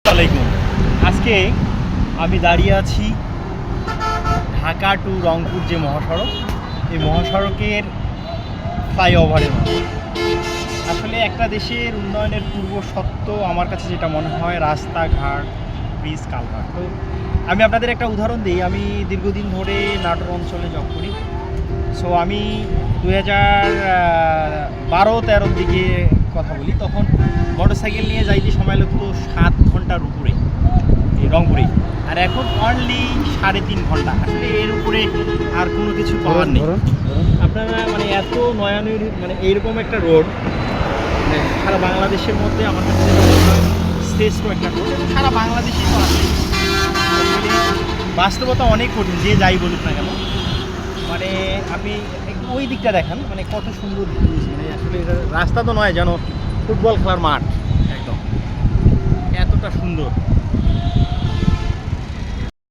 আসসালামাইকুম। আজকে আমি দাঁড়িয়ে আছি ঢাকা টু রংপুর যে মহাসড়ক, এই মহাসড়কের ফ্লাইওভারের মধ্যে। আসলে একটা দেশের উন্নয়নের পূর্ব শর্ত আমার কাছে যেটা মনে হয় রাস্তাঘাট, ব্রিজ, কালভার্ট। তো আমি আপনাদের একটা উদাহরণ দিই। আমি দীর্ঘদিন ধরে নাটোর অঞ্চলে জব করি। সো আমি 2012-13 দিকে কথা বলি, তখন মোটরসাইকেল নিয়ে যাইতে সময় লাগতো 7 ঘন্টার উপরে এই রংপুরে। আর এখন অনলি 3.5 ঘন্টা। আসলে এর উপরে আর কোনো কিছু পাওয়ার নেই। আপনারা মানে এত নয়ানুর মানে এইরকম একটা রোড মানে সারা বাংলাদেশের মধ্যে আমার কাছে যেটা মনে হয় শ্রেষ্ঠ একটা রোড, এবং সারা বাংলাদেশেই তো আছে। বাস্তবতা অনেক কঠিন, যে যাই বলুক না কেন। মানে আপনি একটু ওই দিকটা দেখেন, মানে কত সুন্দর ভিউজ। মানে আসলে এটা রাস্তা তো নয়, যেন ফুটবল খেলার মাঠ, একদম এতটা সুন্দর।